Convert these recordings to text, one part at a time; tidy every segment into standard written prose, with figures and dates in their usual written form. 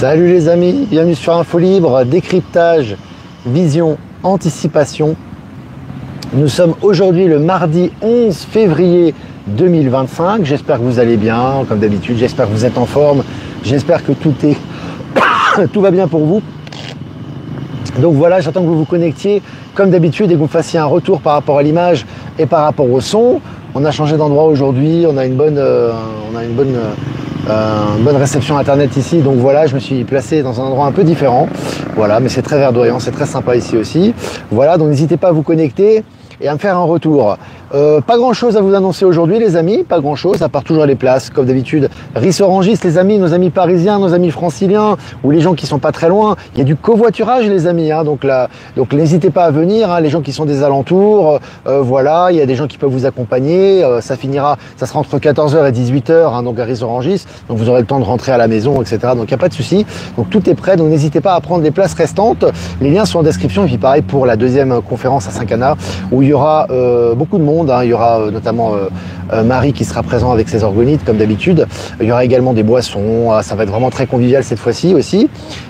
Salut les amis, bienvenue sur Info Libre, décryptage, vision, anticipation. Nous sommes aujourd'hui le mardi 11 février 2025. J'espère que vous allez bien, comme d'habitude. J'espère que vous êtes en forme. J'espère que tout va bien pour vous. Donc voilà, j'attends que vous vous connectiez comme d'habitude et que vous fassiez un retour par rapport à l'image et par rapport au son. On a changé d'endroit aujourd'hui, on a une bonne réception internet ici, donc voilà, je me suis placé dans un endroit un peu différent. Voilà, mais c'est très verdoyant, c'est très sympa ici aussi. Voilà, donc n'hésitez pas à vous connecter et à me faire un retour. Pas grand chose à vous annoncer aujourd'hui les amis, pas grand chose, à part toujours les places, comme d'habitude. Rissorangis les amis, nos amis parisiens, nos amis franciliens, ou les gens qui sont pas très loin. Il y a du covoiturage les amis, hein, donc n'hésitez pas à venir, hein, les gens qui sont des alentours, voilà, il y a des gens qui peuvent vous accompagner, ça sera entre 14h et 18h, hein, donc à Rissorangis, donc vous aurez le temps de rentrer à la maison, etc. Donc il n'y a pas de souci, donc tout est prêt, donc n'hésitez pas à prendre les places restantes, les liens sont en description, et puis pareil pour la deuxième conférence à Saint-Cana, où il y aura beaucoup de monde. Il y aura notamment Marie qui sera présent avec ses orgonites comme d'habitude. Il y aura également des boissons, ça va être vraiment très convivial cette fois-ci aussi.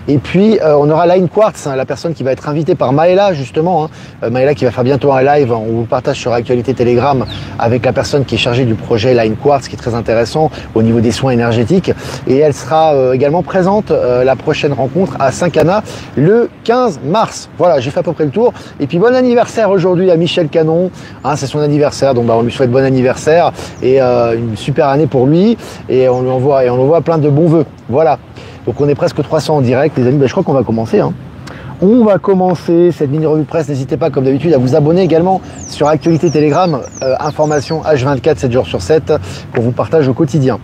Et puis on aura Line Quartz, la personne qui va être invitée par Maëla justement. Maëla qui va faire bientôt un live, on vous le partage sur Actualité Telegram avec la personne qui est chargée du projet Line Quartz qui est très intéressant au niveau des soins énergétiques. Et elle sera également présente la prochaine rencontre à Saint-Cana le 15 mars. Voilà, j'ai fait à peu près le tour. Et puis bon anniversaire aujourd'hui à Michel Canon, c'est son anniversaire. Donc on lui souhaite bon anniversaire et une super année pour lui et on lui envoie plein de bons vœux. Voilà. Donc on est presque 300 en direct les amis. Je crois qu'on va commencer. On va commencer cette mini-revue de presse. N'hésitez pas comme d'habitude à vous abonner également sur Actualité Telegram, information H24 7 jours sur 7 qu'on vous partage au quotidien.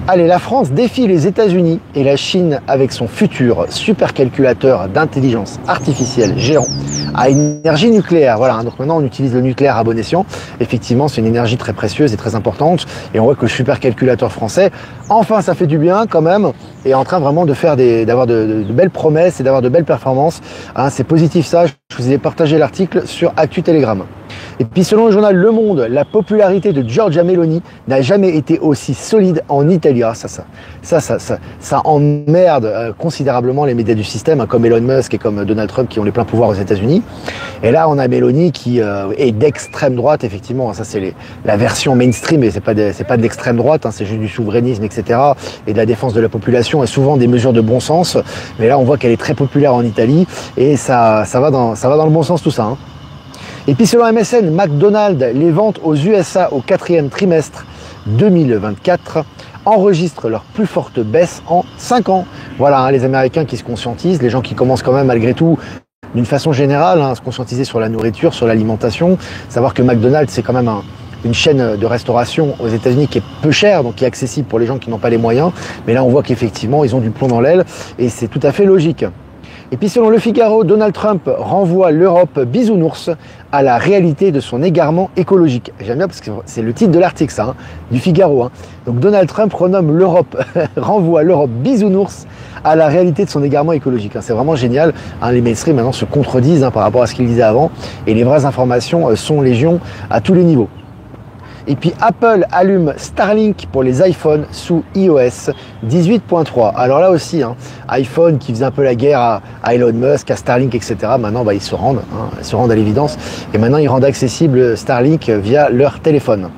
Allez, la France défie les États-Unis et la Chine avec son futur supercalculateur d'intelligence artificielle géant à énergie nucléaire. Voilà, donc maintenant on utilise le nucléaire à bon escient. Effectivement, c'est une énergie très précieuse et très importante. Et on voit que le supercalculateur français, enfin ça fait du bien quand même, est en train vraiment de faire d'avoir de belles promesses et d'avoir de belles performances. C'est positif ça, je vous ai partagé l'article sur Actu Telegram. Et puis selon le journal Le Monde, la popularité de Giorgia Meloni n'a jamais été aussi solide en Italie. Ça emmerde considérablement les médias du système, comme Elon Musk et comme Donald Trump qui ont les pleins pouvoirs aux États-Unis. Et là, on a Meloni qui est d'extrême droite, effectivement. Ça, c'est la version mainstream, et c'est pas de l'extrême droite, c'est juste du souverainisme, etc. et de la défense de la population, et souvent des mesures de bon sens. Mais là, on voit qu'elle est très populaire en Italie, et ça va dans le bon sens tout ça. Et puis selon MSN, McDonald's, les ventes aux USA au 4e trimestre 2024 enregistrent leur plus forte baisse en 5 ans. Voilà, les Américains qui se conscientisent, les gens qui commencent quand même malgré tout d'une façon générale à se conscientiser sur la nourriture, sur l'alimentation. Savoir que McDonald's, c'est quand même une chaîne de restauration aux États-Unis qui est peu chère, donc qui est accessible pour les gens qui n'ont pas les moyens. Mais là, on voit qu'effectivement, ils ont du plomb dans l'aile et c'est tout à fait logique. Et puis selon Le Figaro, Donald Trump renvoie l'Europe bisounours à la réalité de son égarement écologique. J'aime bien parce que c'est le titre de l'article ça, du Figaro. Donc Donald Trump renomme l'Europe, renvoie l'Europe bisounours à la réalité de son égarement écologique. C'est vraiment génial. Les mainstream maintenant se contredisent par rapport à ce qu'ils disaient avant et les vraies informations sont légion à tous les niveaux. Et puis Apple allume Starlink pour les iPhones sous iOS 18.3. Alors là aussi, iPhone qui faisait un peu la guerre à Elon Musk, à Starlink, etc. Maintenant, ils se rendent à l'évidence. Et maintenant, ils rendent accessible Starlink via leur téléphone.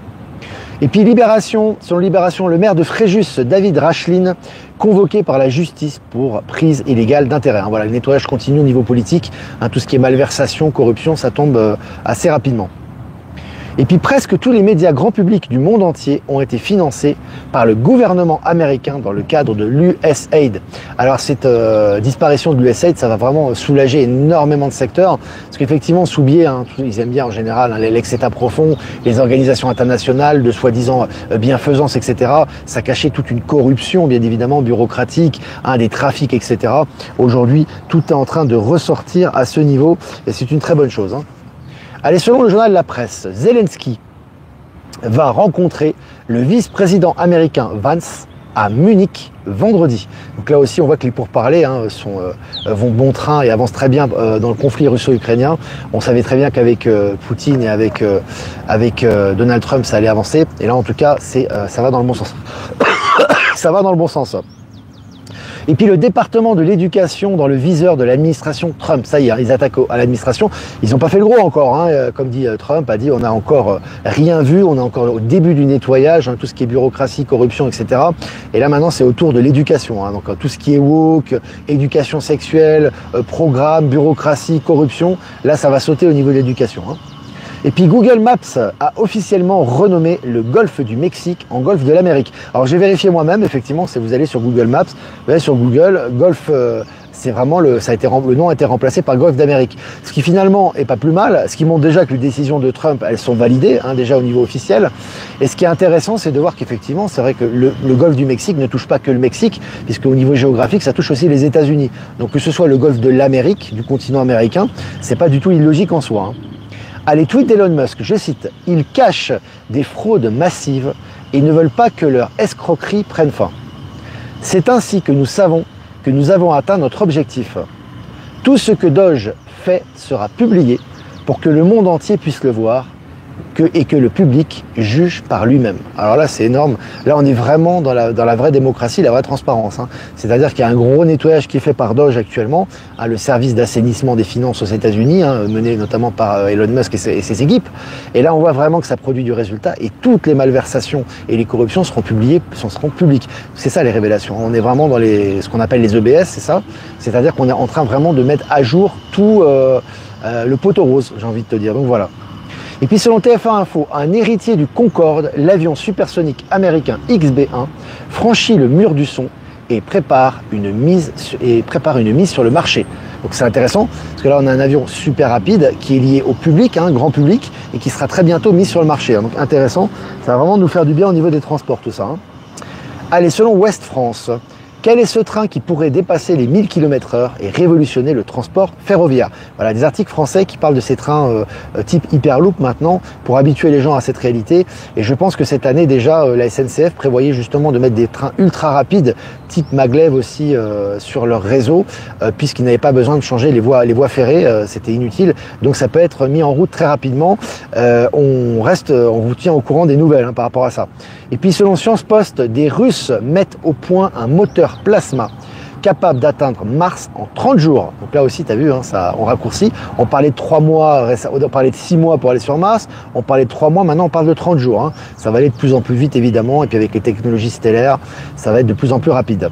Et puis Libération, selon Libération, le maire de Fréjus, David Rachlin, convoqué par la justice pour prise illégale d'intérêt. Voilà, le nettoyage continue au niveau politique. Tout ce qui est malversation, corruption, ça tombe assez rapidement. Et puis presque tous les médias grand public du monde entier ont été financés par le gouvernement américain dans le cadre de l'USAID. Alors cette disparition de l'USAID, ça va vraiment soulager énormément de secteurs, parce qu'effectivement, sous biais, ils aiment bien en général l'ex-État profond, les organisations internationales de soi-disant bienfaisance, etc. Ça cachait toute une corruption, bien évidemment, bureaucratique, des trafics, etc. Aujourd'hui, tout est en train de ressortir à ce niveau, et c'est une très bonne chose. Allez, selon le journal La Presse, Zelensky va rencontrer le vice-président américain Vance à Munich vendredi. Donc là aussi, on voit que les pourparlers vont bon train et avancent très bien dans le conflit russo-ukrainien. On savait très bien qu'avec Poutine et avec Donald Trump, ça allait avancer. Et là, en tout cas, ça va dans le bon sens. Ça va dans le bon sens. Et puis le département de l'éducation dans le viseur de l'administration Trump, ça y est, ils attaquent à l'administration. Ils n'ont pas fait le gros encore, hein. Comme dit Trump, a dit on n'a encore rien vu, on est encore au début du nettoyage, hein, tout ce qui est bureaucratie, corruption, etc. Et là maintenant c'est autour de l'éducation, hein, donc tout ce qui est woke, éducation sexuelle, programme, bureaucratie, corruption, là ça va sauter au niveau de l'éducation. Hein. Et puis Google Maps a officiellement renommé le golfe du Mexique en golfe de l'Amérique. Alors j'ai vérifié moi-même, effectivement, si vous allez sur Google Maps, vous allez sur Google, golfe, c'est vraiment le nom a été remplacé par golfe d'Amérique. Ce qui finalement est pas plus mal, ce qui montre déjà que les décisions de Trump, elles sont validées, hein, déjà au niveau officiel. Et ce qui est intéressant, c'est de voir qu'effectivement, c'est vrai que le golfe du Mexique ne touche pas que le Mexique, puisque au niveau géographique, ça touche aussi les États-Unis. Donc que ce soit le golfe de l'Amérique, du continent américain, c'est pas du tout illogique en soi. Hein. À les tweets d'Elon Musk, je cite, « Ils cachent des fraudes massives et ne veulent pas que leur escroquerie prenne fin. C'est ainsi que nous savons que nous avons atteint notre objectif. Tout ce que Doge fait sera publié pour que le monde entier puisse le voir et que le public juge par lui-même. » Alors là, c'est énorme. Là, on est vraiment dans la vraie démocratie, la vraie transparence. Hein. C'est-à-dire qu'il y a un gros nettoyage qui est fait par Doge actuellement, hein, le service d'assainissement des finances aux États-Unis, hein, mené notamment par Elon Musk et ses équipes. Et là, on voit vraiment que ça produit du résultat et toutes les malversations et les corruptions seront publiques. C'est ça les révélations. On est vraiment dans ce qu'on appelle les EBS, c'est ça. C'est-à-dire qu'on est en train vraiment de mettre à jour tout le poteau rose, j'ai envie de te dire. Donc voilà. Et puis selon TF1 Info, un héritier du Concorde, l'avion supersonique américain XB-1, franchit le mur du son et prépare une mise sur le marché. Donc c'est intéressant, parce que là on a un avion super rapide qui est lié au public, hein, grand public, et qui sera très bientôt mis sur le marché. Hein. Donc intéressant, ça va vraiment nous faire du bien au niveau des transports, tout ça. Hein. Allez, selon Ouest France, quel est ce train qui pourrait dépasser les 1000 km/h et révolutionner le transport ferroviaire? Voilà, des articles français qui parlent de ces trains type Hyperloop maintenant pour habituer les gens à cette réalité. Et je pense que cette année déjà, la SNCF prévoyait justement de mettre des trains ultra rapides type Maglev aussi sur leur réseau puisqu'ils n'avaient pas besoin de changer les voies ferrées, c'était inutile. Donc ça peut être mis en route très rapidement. On vous tient au courant des nouvelles hein, par rapport à ça. Et puis selon Science Post, des Russes mettent au point un moteur plasma capable d'atteindre Mars en 30 jours. Donc là aussi, tu as vu, hein, ça, on raccourcit. On parlait de 3 mois, on parlait de 6 mois pour aller sur Mars. On parlait de 3 mois, maintenant on parle de 30 jours. Hein. Ça va aller de plus en plus vite, évidemment. Et puis avec les technologies stellaires, ça va être de plus en plus rapide.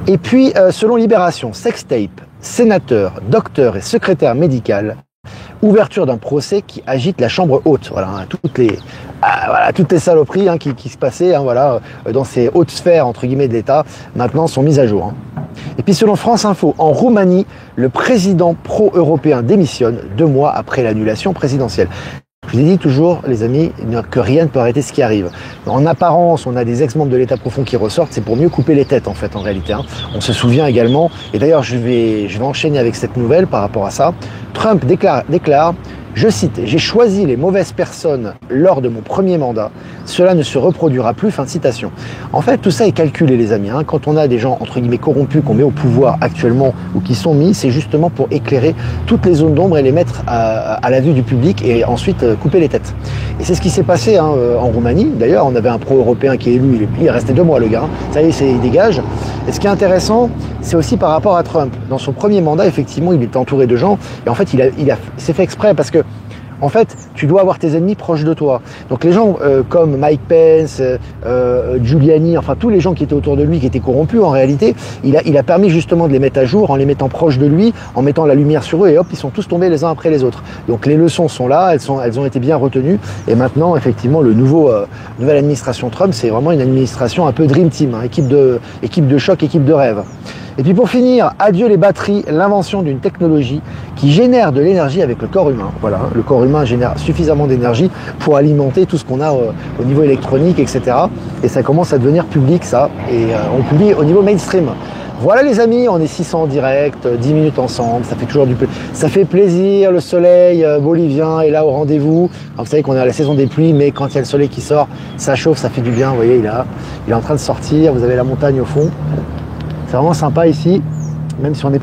Et puis, selon Libération, sextape, sénateur, docteur et secrétaire médical, ouverture d'un procès qui agite la chambre haute. Voilà, hein, toutes les saloperies hein, qui se passaient hein, voilà, dans ces hautes sphères entre guillemets de l'État, maintenant sont mises à jour. Hein. Et puis selon France Info, en Roumanie, le président pro-européen démissionne 2 mois après l'annulation présidentielle. Je vous ai dit toujours, les amis, que rien ne peut arrêter ce qui arrive. En apparence, on a des ex-membres de l'État profond qui ressortent, c'est pour mieux couper les têtes en fait, en réalité. Hein. On se souvient également, et d'ailleurs je vais enchaîner avec cette nouvelle par rapport à ça. Trump déclare, je cite, « J'ai choisi les mauvaises personnes lors de mon premier mandat. Cela ne se reproduira plus. » Fin de citation. En fait, tout ça est calculé, les amis. Hein. Quand on a des gens, entre guillemets, corrompus qu'on met au pouvoir actuellement ou qui sont mis, c'est justement pour éclairer toutes les zones d'ombre et les mettre à la vue du public et ensuite couper les têtes. Et c'est ce qui s'est passé hein, en Roumanie. D'ailleurs, on avait un pro-européen qui est élu. Il est resté 2 mois, le gars. Hein. Ça y est, il dégage. Et ce qui est intéressant, c'est aussi par rapport à Trump. Dans son premier mandat, effectivement, il était entouré de gens. Et en fait, c'est fait exprès parce que en fait, tu dois avoir tes ennemis proches de toi. Donc les gens comme Mike Pence, Giuliani, enfin tous les gens qui étaient autour de lui, qui étaient corrompus en réalité, il a permis justement de les mettre à jour en les mettant proches de lui, en mettant la lumière sur eux et hop, ils sont tous tombés les uns après les autres. Donc les leçons sont là, elles ont été bien retenues et maintenant effectivement nouvelle administration Trump, c'est vraiment une administration un peu Dream Team, hein, équipe de choc, équipe de rêve. Et puis pour finir, adieu les batteries, l'invention d'une technologie qui génère de l'énergie avec le corps humain. Voilà, le corps humain génère suffisamment d'énergie pour alimenter tout ce qu'on a au niveau électronique, etc. Et ça commence à devenir public, ça. Et on publie au niveau mainstream. Voilà les amis, on est 600 en direct, 10 minutes ensemble, ça fait toujours ça fait plaisir, le soleil bolivien est là au rendez-vous. Vous savez qu'on est à la saison des pluies, mais quand il y a le soleil qui sort, ça chauffe, ça fait du bien. Vous voyez, il est en train de sortir, vous avez la montagne au fond. C'est vraiment sympa ici, même si on est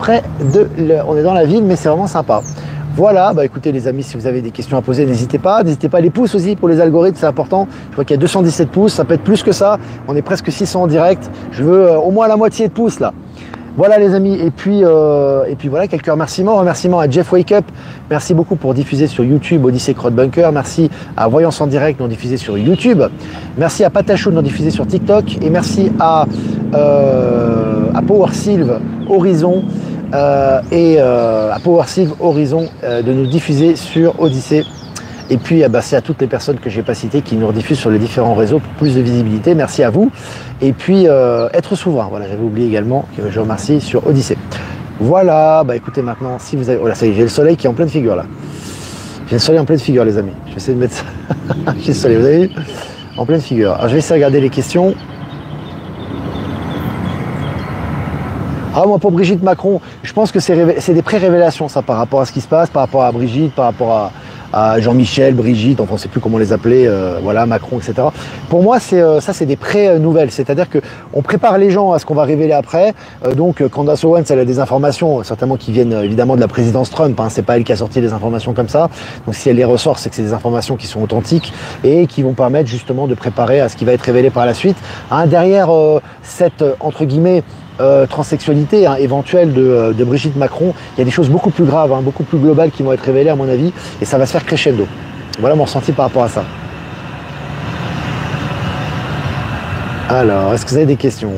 on est dans la ville, mais c'est vraiment sympa. Voilà, bah écoutez les amis, si vous avez des questions à poser, n'hésitez pas. N'hésitez pas, les pouces aussi pour les algorithmes, c'est important. Je crois qu'il y a 217 pouces, ça peut être plus que ça. On est presque 600 en direct. Je veux au moins la moitié de pouces là. Voilà les amis, et puis voilà, quelques remerciements. Remerciements à Jeff Wake Up, merci beaucoup pour diffuser sur YouTube Odyssey Crowd Bunker. Merci à Voyance en direct, non diffusé sur YouTube. Merci à Patachou, non diffusé sur TikTok. Et merci à Power Sylve Horizon à Power Sylve Horizon de nous diffuser sur Odyssey. Et puis c'est à toutes les personnes que je n'ai pas citées qui nous rediffusent sur les différents réseaux pour plus de visibilité. Merci à vous. Et puis être souverain, voilà, j'avais oublié également que je remercie sur Odyssey. Voilà, bah écoutez maintenant, si vous avez. Voilà, ça y est, j'ai le soleil qui est en pleine figure là. J'ai le soleil en pleine figure les amis. Je vais essayer de mettre ça. J'ai le soleil, vous avez vu? En pleine figure. Alors je vais essayer de regarder les questions. Ah, moi, pour Brigitte Macron, je pense que c'est des pré-révélations, ça, par rapport à ce qui se passe, par rapport à Brigitte, par rapport à Jean-Michel, Brigitte, enfin, on ne sait plus comment les appeler, voilà, Macron, etc. Pour moi, ça, c'est des pré-nouvelles. C'est-à-dire qu'on prépare les gens à ce qu'on va révéler après. Donc, Candace Owens, elle a des informations, certainement, qui viennent évidemment de la présidence Trump. Hein, c'est pas elle qui a sorti les informations comme ça. Donc, si elle les ressort, c'est que c'est des informations qui sont authentiques et qui vont permettre justement de préparer à ce qui va être révélé par la suite. Hein, derrière cette, entre guillemets, transsexualité éventuelle de Brigitte Macron, il y a des choses beaucoup plus graves, beaucoup plus globales qui vont être révélées à mon avis, et ça va se faire crescendo. Voilà mon ressenti par rapport à ça. Alors, est-ce que vous avez des questions?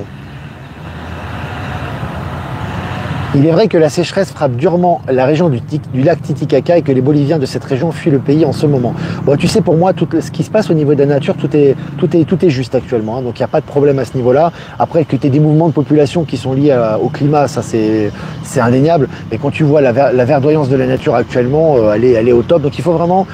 Il est vrai que la sécheresse frappe durement la région du lac Titicaca et que les Boliviens de cette région fuient le pays en ce moment. Bon, tu sais, pour moi, tout ce qui se passe au niveau de la nature, tout est juste actuellement. Hein, donc, il n'y a pas de problème à ce niveau-là. Après, que tu aies des mouvements de population qui sont liés au climat, ça, c'est indéniable. Mais quand tu vois la verdoyance de la nature actuellement, elle est au top. Donc, il faut vraiment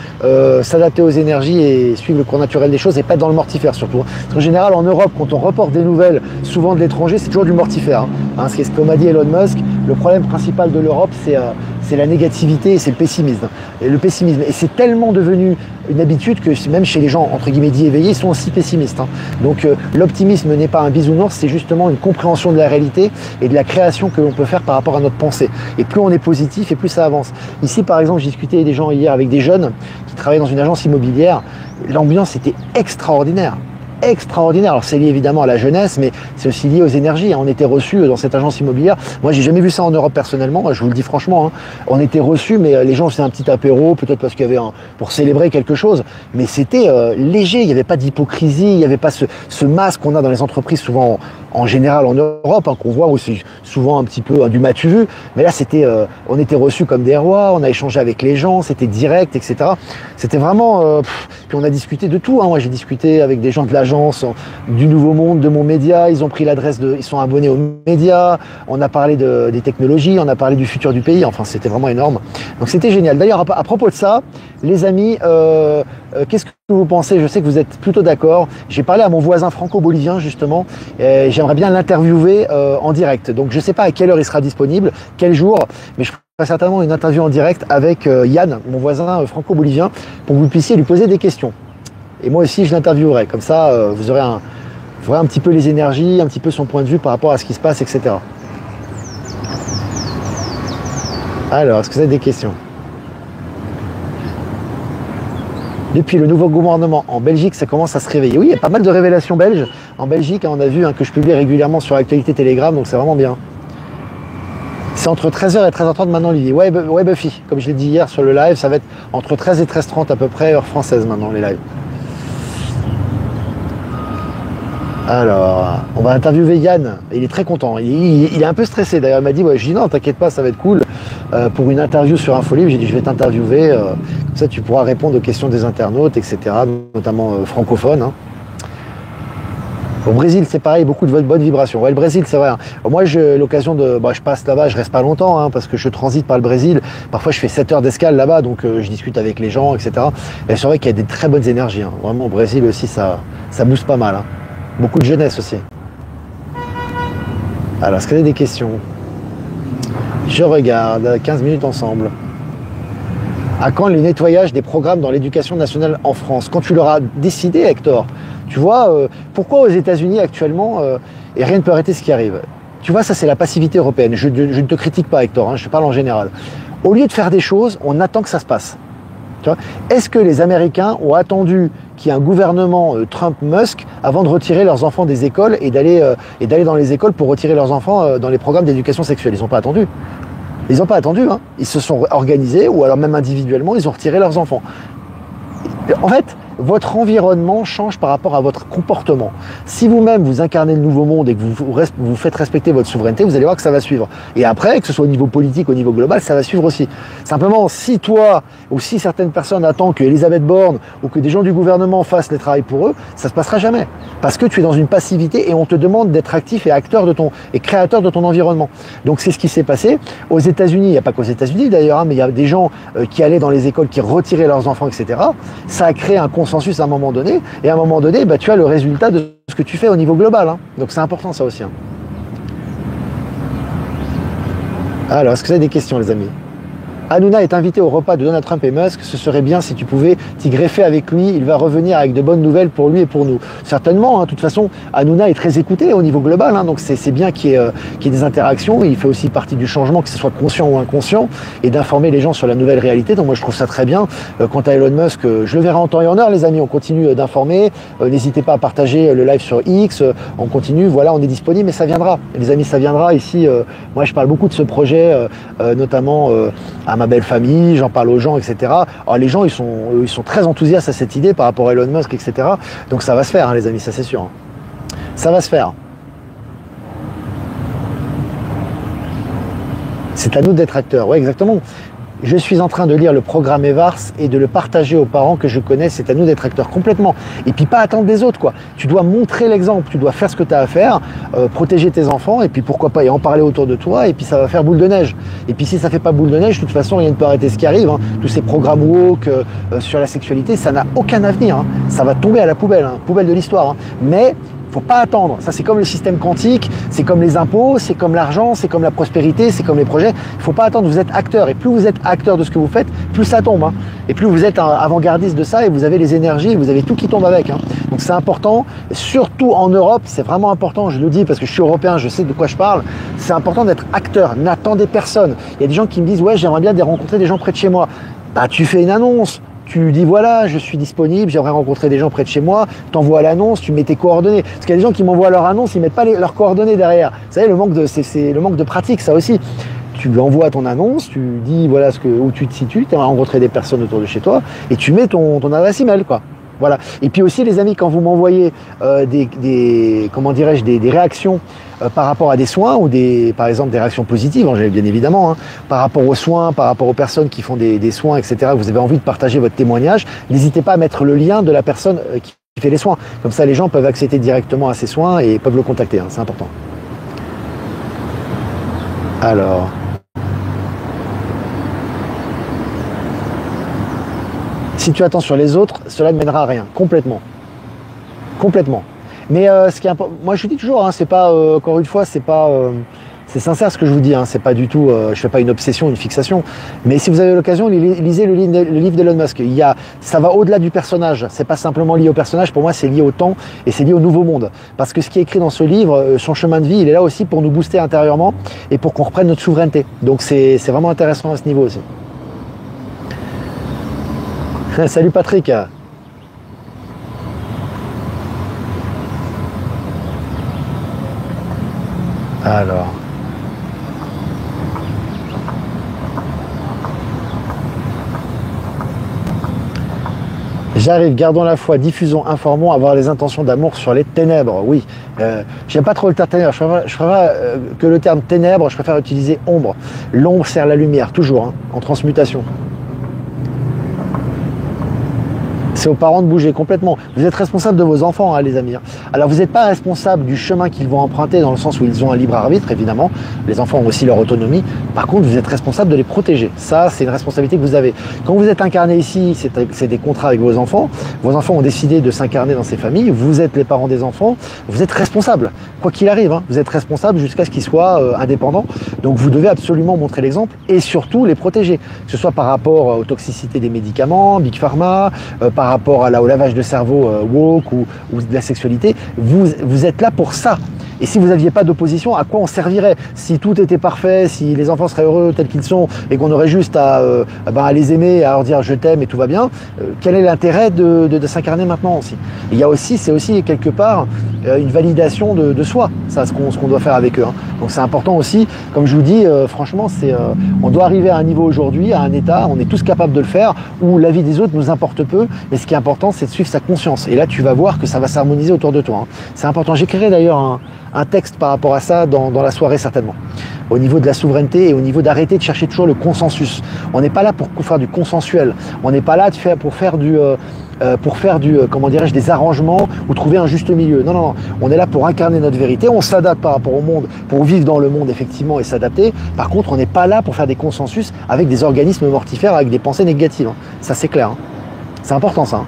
s'adapter aux énergies et suivre le cours naturel des choses et pas être dans le mortifère surtout. Hein. Parce qu'en général, en Europe, quand on reporte des nouvelles, souvent de l'étranger, c'est toujours du mortifère. Hein, ce comme a dit Elon Musk, le problème principal de l'Europe, c'est la négativité et c'est le pessimisme. Et c'est tellement devenu une habitude que même chez les gens, entre guillemets, dits éveillés, ils sont aussi pessimistes. Hein. Donc l'optimisme n'est pas un bisounours, c'est justement une compréhension de la réalité et de la création que l'on peut faire par rapport à notre pensée. Et plus on est positif et plus ça avance. Ici, par exemple, j'ai discuté avec des gens hier avec des jeunes qui travaillaient dans une agence immobilière. L'ambiance était extraordinaire. Alors c'est lié évidemment à la jeunesse, mais c'est aussi lié aux énergies. On était reçus dans cette agence immobilière. Moi, j'ai jamais vu ça en Europe personnellement. Je vous le dis franchement. Hein. On était reçus, mais les gens faisaient un petit apéro, peut-être parce qu'il y avait pour célébrer quelque chose. Mais c'était léger. Il n'y avait pas d'hypocrisie. Il n'y avait pas ce masque qu'on a dans les entreprises souvent en général en Europe, qu'on voit aussi souvent un petit peu du m'as-tu vu. Mais là, on était reçus comme des rois. On a échangé avec les gens. C'était direct, etc. C'était vraiment. Puis on a discuté de tout. Hein. Moi, j'ai discuté avec des gens de l'agence du Nouveau Monde, de mon média, ils ont pris l'adresse ils sont abonnés aux médias, on a parlé des technologies, on a parlé du futur du pays, enfin c'était vraiment énorme. Donc c'était génial. D'ailleurs, à propos de ça, les amis, qu'est-ce que vous pensez? Je sais que vous êtes plutôt d'accord. J'ai parlé à mon voisin franco-bolivien justement, et j'aimerais bien l'interviewer en direct. Donc je ne sais pas à quelle heure il sera disponible, quel jour, mais je ferai certainement une interview en direct avec Yann, mon voisin franco-bolivien, pour que vous puissiez lui poser des questions. Et moi aussi, je l'interviewerai. Comme ça, vous aurez un petit peu les énergies, un petit peu son point de vue par rapport à ce qui se passe, etc. Alors, est-ce que vous avez des questions? Depuis le nouveau gouvernement en Belgique, ça commence à se réveiller. Oui, il y a pas mal de révélations belges en Belgique. On a vu que je publie régulièrement sur l'actualité Telegram, donc c'est vraiment bien. C'est entre 13h et 13h30 maintenant, Lily. Ouais, Buffy, comme je l'ai dit hier sur le live, ça va être entre 13 et 13h30 à peu près, heure française maintenant, les lives. Alors, on va interviewer Yann, il est très content, il est un peu stressé d'ailleurs, il m'a dit, ouais, je dis non, t'inquiète pas, ça va être cool, pour une interview sur Infolibre, j'ai dit je vais t'interviewer, comme ça tu pourras répondre aux questions des internautes, etc., notamment francophones. Hein. Au Brésil, c'est pareil, beaucoup de bonnes vibrations. Ouais, le Brésil, c'est vrai. Hein. Moi, j'ai l'occasion de... je passe là-bas, je reste pas longtemps, hein, parce que je transite par le Brésil. Parfois, je fais 7 heures d'escale là-bas, donc je discute avec les gens, etc. Et c'est vrai qu'il y a des très bonnes énergies. Hein. Vraiment, au Brésil aussi, ça booste pas mal. Hein. Beaucoup de jeunesse aussi. Alors, est-ce qu'il y a des questions? Je regarde, 15 minutes ensemble. À quand le nettoyage des programmes dans l'éducation nationale en France? Quand tu l'auras décidé, Hector. Tu vois, pourquoi aux États-Unis actuellement, et rien ne peut arrêter ce qui arrive? Tu vois, ça c'est la passivité européenne. Je ne te critique pas, Hector, hein, je parle en général. Au lieu de faire des choses, on attend que ça se passe. Est-ce que les Américains ont attendu qu'il y ait un gouvernement Trump-Musk avant de retirer leurs enfants des écoles et d'aller dans les écoles pour retirer leurs enfants dans les programmes d'éducation sexuelle? Ils n'ont pas attendu. Ils n'ont pas attendu. Hein. Ils se sont organisés ou alors même individuellement, ils ont retiré leurs enfants. En fait, votre environnement change par rapport à votre comportement. Si vous-même vous incarnez le nouveau monde et que vous faites respecter votre souveraineté, vous allez voir que ça va suivre. Et après, que ce soit au niveau politique, au niveau global, ça va suivre aussi. Simplement, si toi ou si certaines personnes attendent que Elisabeth Borne ou que des gens du gouvernement fassent les travaux pour eux, ça se passera jamais. Parce que tu es dans une passivité et on te demande d'être actif et acteur et créateur de ton environnement. Donc c'est ce qui s'est passé aux États-Unis. Il n'y a pas qu'aux États-Unis d'ailleurs, hein, mais il y a des gens qui allaient dans les écoles, qui retiraient leurs enfants, etc. Ça a créé un consensus à un moment donné, et à un moment donné, tu as le résultat de ce que tu fais au niveau global. Hein. Donc c'est important ça aussi. Hein. Alors, est-ce que vous avez des questions, les amis? Hanouna est invité au repas de Donald Trump et Musk. Ce serait bien si tu pouvais t'y greffer avec lui. Il va revenir avec de bonnes nouvelles pour lui et pour nous. Certainement. Hein. De toute façon, Hanouna est très écouté au niveau global. Hein. Donc c'est bien qu'il y ait des interactions. Il fait aussi partie du changement, que ce soit conscient ou inconscient, et d'informer les gens sur la nouvelle réalité. Donc moi, je trouve ça très bien. Quant à Elon Musk, je le verrai en temps et en heure, les amis. On continue d'informer. N'hésitez pas à partager le live sur X. On continue. Voilà, on est disponible, mais ça viendra. Les amis, ça viendra. Ici, moi, je parle beaucoup de ce projet, notamment à ma belle famille, j'en parle aux gens, etc. Alors les gens, ils sont très enthousiastes à cette idée par rapport à Elon Musk, etc. Donc ça va se faire, hein, les amis, ça c'est sûr. Hein. Ça va se faire. C'est à nous d'être acteurs. Ouais, exactement. Je suis en train de lire le programme Evars et de le partager aux parents que je connais. C'est à nous d'être acteurs complètement. Et puis pas attendre des autres, quoi. Tu dois montrer l'exemple. Tu dois faire ce que tu as à faire, protéger tes enfants, et puis pourquoi pas, et en parler autour de toi, et puis ça va faire boule de neige. Et puis si ça fait pas boule de neige, de toute façon, rien ne peut arrêter ce qui arrive. Hein. Tous ces programmes woke sur la sexualité, ça n'a aucun avenir. Hein. Ça va tomber à la poubelle, hein, poubelle de l'histoire. Hein. Mais faut pas attendre. Ça, c'est comme le système quantique, c'est comme les impôts, c'est comme l'argent, c'est comme la prospérité, c'est comme les projets. Il faut pas attendre. Vous êtes acteur. Et plus vous êtes acteur de ce que vous faites, plus ça tombe. Hein. Et plus vous êtes avant-gardiste de ça, et vous avez les énergies, vous avez tout qui tombe avec. Hein. Donc c'est important. Surtout en Europe, c'est vraiment important. Je le dis parce que je suis européen, je sais de quoi je parle. C'est important d'être acteur. N'attendez personne. Il y a des gens qui me disent, ouais, j'aimerais bien rencontrer des gens près de chez moi. Bah, tu fais une annonce. Tu dis voilà, je suis disponible, j'aimerais rencontrer des gens près de chez moi, t'envoies l'annonce, tu mets tes coordonnées. Parce qu'il y a des gens qui m'envoient leur annonce, ils mettent pas leurs coordonnées derrière. Vous savez, c'est le manque de pratique, ça aussi. Tu lui envoies ton annonce, tu dis voilà où tu te situes, tu aimerais rencontrer des personnes autour de chez toi, et tu mets ton adresse email, quoi. Voilà. Et puis aussi, les amis, quand vous m'envoyez des réactions par rapport à des soins ou par exemple des réactions positives, hein, bien évidemment, hein, par rapport aux soins, par rapport aux personnes qui font des soins, etc. Vous avez envie de partager votre témoignage, n'hésitez pas à mettre le lien de la personne qui fait les soins. Comme ça, les gens peuvent accéder directement à ces soins et peuvent le contacter. Hein, c'est important. Alors. Si tu attends sur les autres, cela ne mènera à rien, complètement. Complètement. Mais ce qui est important, moi je dis toujours, hein, c'est pas, encore une fois, c'est c'est sincère ce que je vous dis, hein, c'est pas du tout, je fais pas une obsession, une fixation. Mais si vous avez l'occasion, lisez le livre d'Elon Musk. Ça va au-delà du personnage, c'est pas simplement lié au personnage, pour moi c'est lié au temps et c'est lié au nouveau monde. Parce que ce qui est écrit dans ce livre, son chemin de vie, il est là aussi pour nous booster intérieurement et pour qu'on reprenne notre souveraineté. Donc c'est vraiment intéressant à ce niveau aussi. Salut Patrick. Alors. J'arrive, gardons la foi, diffusons, informons, avoir les intentions d'amour sur les ténèbres. Oui, j'aime pas trop le terme ténèbres, je préfère que le terme ténèbres, je préfère utiliser ombre. L'ombre sert la lumière, toujours, hein, en transmutation. C'est aux parents de bouger complètement. Vous êtes responsable de vos enfants, hein, les amis. Alors, vous n'êtes pas responsable du chemin qu'ils vont emprunter dans le sens où ils ont un libre arbitre, évidemment. Les enfants ont aussi leur autonomie. Par contre, vous êtes responsable de les protéger. Ça, c'est une responsabilité que vous avez. Quand vous êtes incarné ici, c'est des contrats avec vos enfants. Vos enfants ont décidé de s'incarner dans ces familles. Vous êtes les parents des enfants. Vous êtes responsable. Quoi qu'il arrive, hein, vous êtes responsable jusqu'à ce qu'ils soient indépendants. Donc, vous devez absolument montrer l'exemple et surtout les protéger. Que ce soit par rapport aux toxicités des médicaments, Big Pharma, par rapport au lavage de cerveau woke ou de la sexualité, vous êtes là pour ça. Et si vous n'aviez pas d'opposition, à quoi on servirait? Si tout était parfait, si les enfants seraient heureux tels qu'ils sont et qu'on aurait juste à les aimer, à leur dire je t'aime et tout va bien, quel est l'intérêt de s'incarner maintenant aussi? Il y a aussi, c'est aussi quelque part une validation de soi, ça, ce qu'on doit faire avec eux. Hein. Donc c'est important aussi, comme je vous dis, franchement, on doit arriver à un niveau aujourd'hui, à un état, on est tous capables de le faire, où la vie des autres nous importe peu, mais ce qui est important, c'est de suivre sa conscience. Et là, tu vas voir que ça va s'harmoniser autour de toi. Hein. C'est important. J'écrirai d'ailleurs un texte par rapport à ça dans la soirée certainement. Au niveau de la souveraineté et au niveau d'arrêter de chercher toujours le consensus. On n'est pas là pour faire du consensuel. On n'est pas là pour faire comment dirais-je, des arrangements ou trouver un juste milieu. Non, non, non. On est là pour incarner notre vérité. On s'adapte par rapport au monde, pour vivre dans le monde effectivement et s'adapter. Par contre, on n'est pas là pour faire des consensus avec des organismes mortifères, avec des pensées négatives. Hein. Ça, c'est clair. Hein. C'est important, ça. Hein.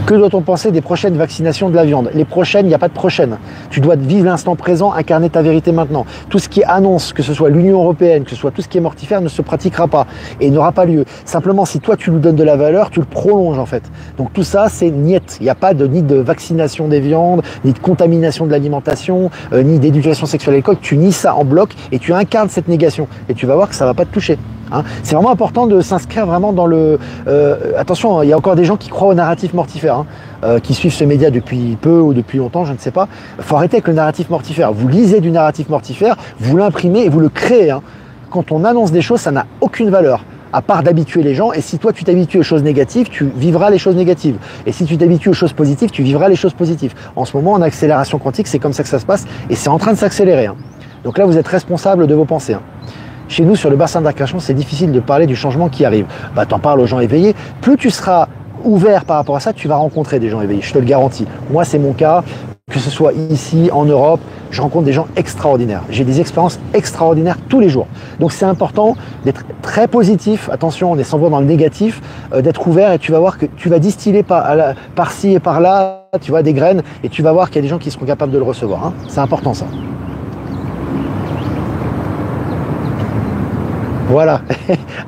Que doit-on penser des prochaines vaccinations de la viande? Les prochaines, il n'y a pas de prochaines. Tu dois vivre l'instant présent, incarner ta vérité maintenant. Tout ce qui annonce, que ce soit l'Union européenne, que ce soit tout ce qui est mortifère, ne se pratiquera pas et n'aura pas lieu. Simplement, si toi tu lui donnes de la valeur, tu le prolonges en fait. Donc tout ça, c'est niet. Il n'y a pas ni de vaccination des viandes, ni de contamination de l'alimentation, ni d'éducation sexuelle à l'école. Tu nies ça en bloc et tu incarnes cette négation. Et tu vas voir que ça ne va pas te toucher. Hein. C'est vraiment important de s'inscrire vraiment dans le... attention, il y a encore des gens qui croient au narratif mortifère, hein, qui suivent ce média depuis peu ou depuis longtemps, je ne sais pas. Il faut arrêter avec le narratif mortifère. Vous lisez du narratif mortifère, vous l'imprimez et vous le créez. Hein. Quand on annonce des choses, ça n'a aucune valeur, à part d'habituer les gens. Et si toi, tu t'habitues aux choses négatives, tu vivras les choses négatives. Et si tu t'habitues aux choses positives, tu vivras les choses positives. En ce moment, en accélération quantique, c'est comme ça que ça se passe et c'est en train de s'accélérer. Hein. Donc là, vous êtes responsable de vos pensées. Hein. Chez nous, sur le bassin d'Arcachon, c'est difficile de parler du changement qui arrive. T'en parles aux gens éveillés. Plus tu seras ouvert par rapport à ça, tu vas rencontrer des gens éveillés. Je te le garantis. Moi, c'est mon cas. Que ce soit ici, en Europe, je rencontre des gens extraordinaires. J'ai des expériences extraordinaires tous les jours. Donc c'est important d'être très positif. Attention, on est sans voir dans le négatif, d'être ouvert et tu vas voir que tu vas distiller par-ci et par-là, tu vois, des graines et tu vas voir qu'il y a des gens qui seront capables de le recevoir. Hein. C'est important ça. Voilà.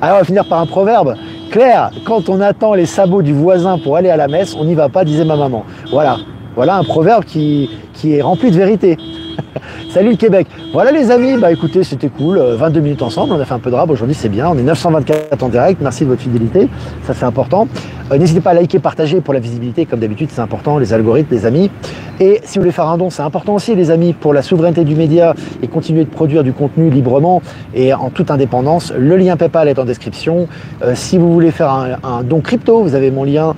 Alors on va finir par un proverbe. Claire, quand on attend les sabots du voisin pour aller à la messe, on n'y va pas, disait ma maman. Voilà. Voilà un proverbe qui est rempli de vérité. Salut le Québec. Voilà les amis, écoutez, c'était cool, 22 minutes ensemble, on a fait un peu de rap, aujourd'hui c'est bien, on est 924 en direct, merci de votre fidélité, ça c'est important. N'hésitez pas à liker, partager pour la visibilité, comme d'habitude c'est important, les algorithmes, les amis. Et si vous voulez faire un don, c'est important aussi les amis, pour la souveraineté du média et continuer de produire du contenu librement et en toute indépendance. Le lien PayPal est en description. Si vous voulez faire un don crypto, vous avez mon lien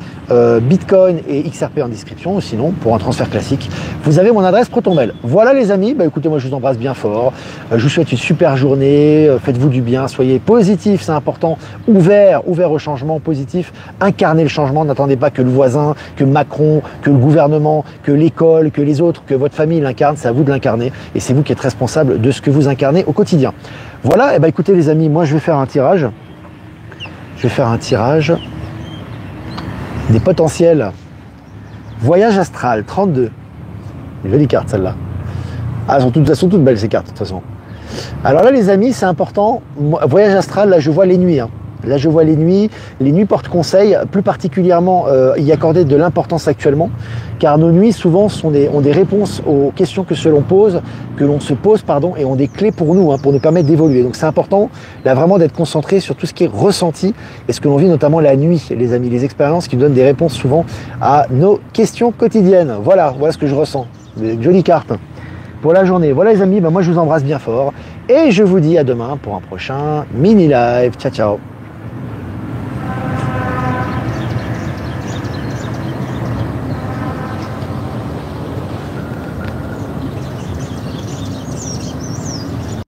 Bitcoin et XRP en description, ou sinon pour un transfert classique, vous avez mon adresse ProtonMail. Voilà les amis, écoutez, moi je vous embrasse bien fort, je vous souhaite une super journée, faites-vous du bien, soyez positifs, c'est important, ouvert au changement, positif, incarnez le changement, n'attendez pas que le voisin, que Macron, que le gouvernement, que l'école, que les autres, que votre famille l'incarne, c'est à vous de l'incarner et c'est vous qui êtes responsable de ce que vous incarnez au quotidien. Voilà, et écoutez les amis, moi je vais faire un tirage, des potentiels. Voyage astral, 32. Une jolie carte celle-là. Ah, elles sont toutes belles ces cartes de toute façon. Alors là les amis, c'est important. Voyage astral, là je vois les nuits. Hein. Là je vois les nuits portent conseil, plus particulièrement y accorder de l'importance actuellement, car nos nuits souvent ont des réponses aux questions que l'on se pose, et ont des clés pour nous, pour nous permettre d'évoluer. Donc c'est important là vraiment d'être concentré sur tout ce qui est ressenti et ce que l'on vit notamment la nuit, les amis, les expériences qui nous donnent des réponses souvent à nos questions quotidiennes. Voilà ce que je ressens. Des jolies cartes pour la journée. Voilà les amis, moi je vous embrasse bien fort et je vous dis à demain pour un prochain mini live. Ciao ciao.